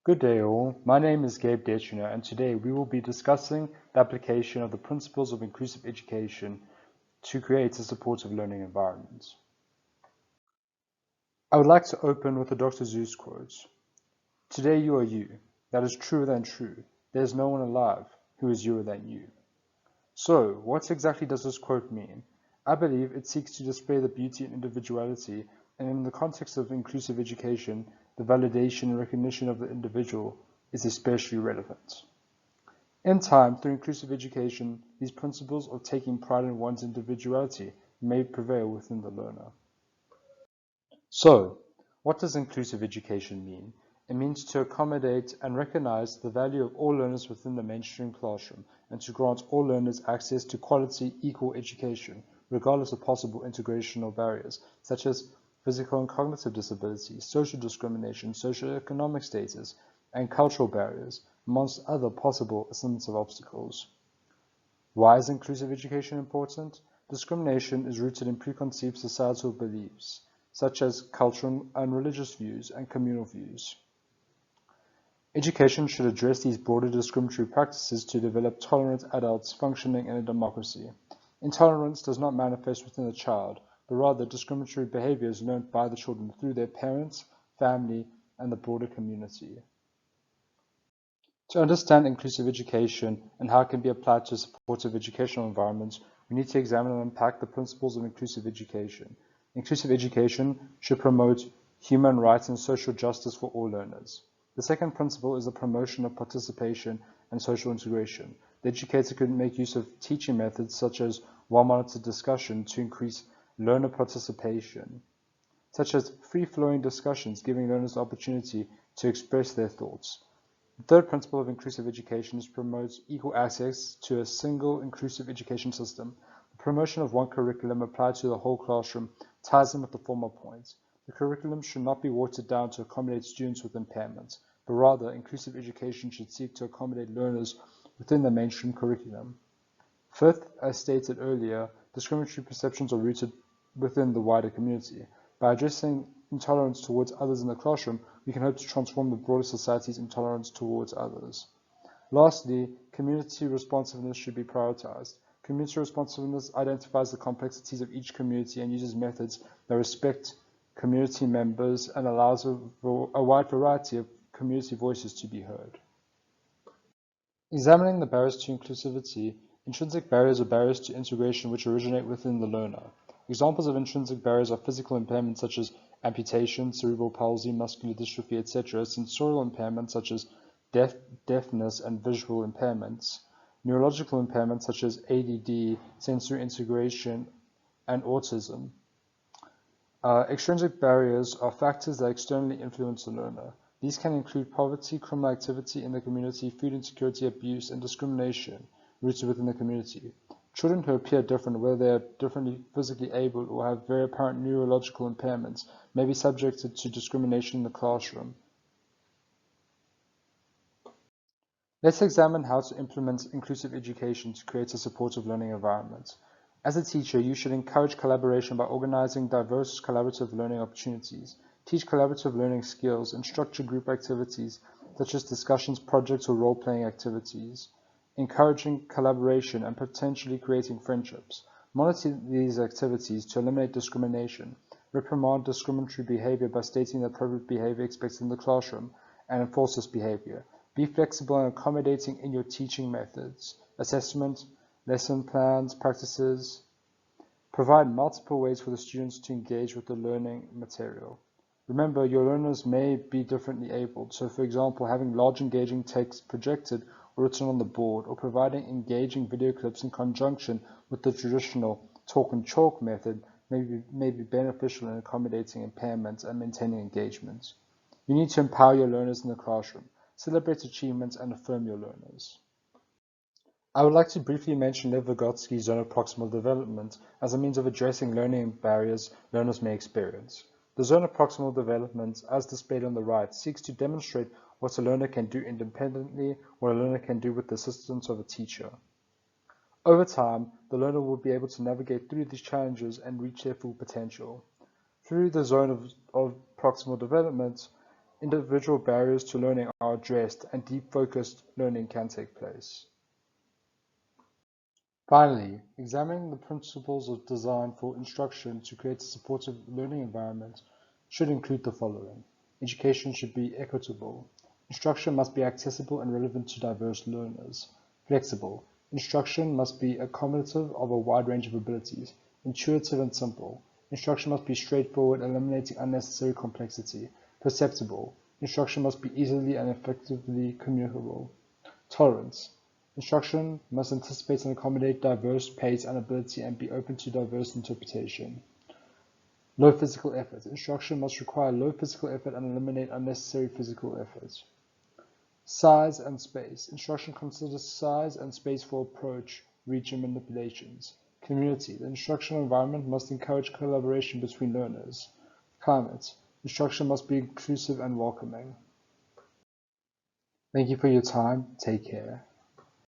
Good day all, my name is Gabe Detchiner and today we will be discussing the application of the principles of inclusive education to create a supportive learning environment. I would like to open with a Dr. Seuss quote. Today you are you, that is truer than true, there is no one alive who is youer than you. So, what exactly does this quote mean? I believe it seeks to display the beauty and individuality, and in the context of inclusive education, the validation and recognition of the individual is especially relevant. In time, through inclusive education, these principles of taking pride in one's individuality may prevail within the learner. So, what does inclusive education mean? It means to accommodate and recognize the value of all learners within the mainstream classroom and to grant all learners access to quality, equal education, regardless of possible integrational barriers, such as physical and cognitive disabilities, social discrimination, socioeconomic status, and cultural barriers, amongst other possible substantive obstacles. Why is inclusive education important? Discrimination is rooted in preconceived societal beliefs, such as cultural and religious views and communal views. Education should address these broader discriminatory practices to develop tolerant adults functioning in a democracy. Intolerance does not manifest within the child, but rather discriminatory behavior is learned by the children through their parents, family, and the broader community. To understand inclusive education and how it can be applied to a supportive educational environment, we need to examine and unpack the principles of inclusive education. Inclusive education should promote human rights and social justice for all learners. The second principle is the promotion of participation and social integration. The educator could make use of teaching methods such as well-monitored discussion to increase learner participation, such as free-flowing discussions giving learners the opportunity to express their thoughts. The third principle of inclusive education is to promote equal access to a single inclusive education system. The promotion of one curriculum applied to the whole classroom ties in with the former point. The curriculum should not be watered down to accommodate students with impairments, but rather inclusive education should seek to accommodate learners within the mainstream curriculum. Fifth, as stated earlier, discriminatory perceptions are rooted within the wider community. By addressing intolerance towards others in the classroom, we can hope to transform the broader society's intolerance towards others. Lastly, community responsiveness should be prioritized. Community responsiveness identifies the complexities of each community and uses methods that respect community members and allows a wide variety of community voices to be heard. Examining the barriers to inclusivity, intrinsic barriers are barriers to integration which originate within the learner. Examples of intrinsic barriers are physical impairments such as amputation, cerebral palsy, muscular dystrophy, etc., sensorial impairments such as deafness and visual impairments, neurological impairments such as ADD, sensory integration, and autism. Extrinsic barriers are factors that externally influence the learner. These can include poverty, criminal activity in the community, food insecurity, abuse, and discrimination rooted within the community. Children who appear different, whether they are differently physically able or have very apparent neurological impairments, may be subjected to discrimination in the classroom. Let's examine how to implement inclusive education to create a supportive learning environment. As a teacher, you should encourage collaboration by organizing diverse collaborative learning opportunities. Teach collaborative learning skills and structure group activities such as discussions, projects, or role-playing activities. Encouraging collaboration and potentially creating friendships. Monitor these activities to eliminate discrimination. Reprimand discriminatory behavior by stating the appropriate behavior expected in the classroom and enforce this behavior. Be flexible and accommodating in your teaching methods, assessment, lesson plans, practices. Provide multiple ways for the students to engage with the learning material. Remember, your learners may be differently abled, so for example, having large engaging text projected or written on the board, or providing engaging video clips in conjunction with the traditional talk and chalk method may be beneficial in accommodating impairments and maintaining engagement. You need to empower your learners in the classroom. Celebrate achievements and affirm your learners. I would like to briefly mention Lev Vygotsky's zone of proximal development as a means of addressing learning barriers learners may experience. The zone of proximal development, as displayed on the right, seeks to demonstrate what a learner can do independently, what a learner can do with the assistance of a teacher. Over time, the learner will be able to navigate through these challenges and reach their full potential. Through the zone of proximal development, Individual barriers to learning are addressed and deep focused learning can take place. Finally, examining the principles of design for instruction to create a supportive learning environment should include the following. Education should be equitable. Instruction must be accessible and relevant to diverse learners. Flexible. Instruction must be accommodative of a wide range of abilities. Intuitive and simple. Instruction must be straightforward, eliminating unnecessary complexity. Perceptible. Instruction must be easily and effectively communicable. Tolerance. Instruction must anticipate and accommodate diverse pace and ability and be open to diverse interpretation. Low physical effort. Instruction must require low physical effort and eliminate unnecessary physical effort. Size and space. Instruction considers size and space for approach, reach, and manipulations. Community. The instructional environment must encourage collaboration between learners. Climate. Instruction must be inclusive and welcoming. Thank you for your time. Take care.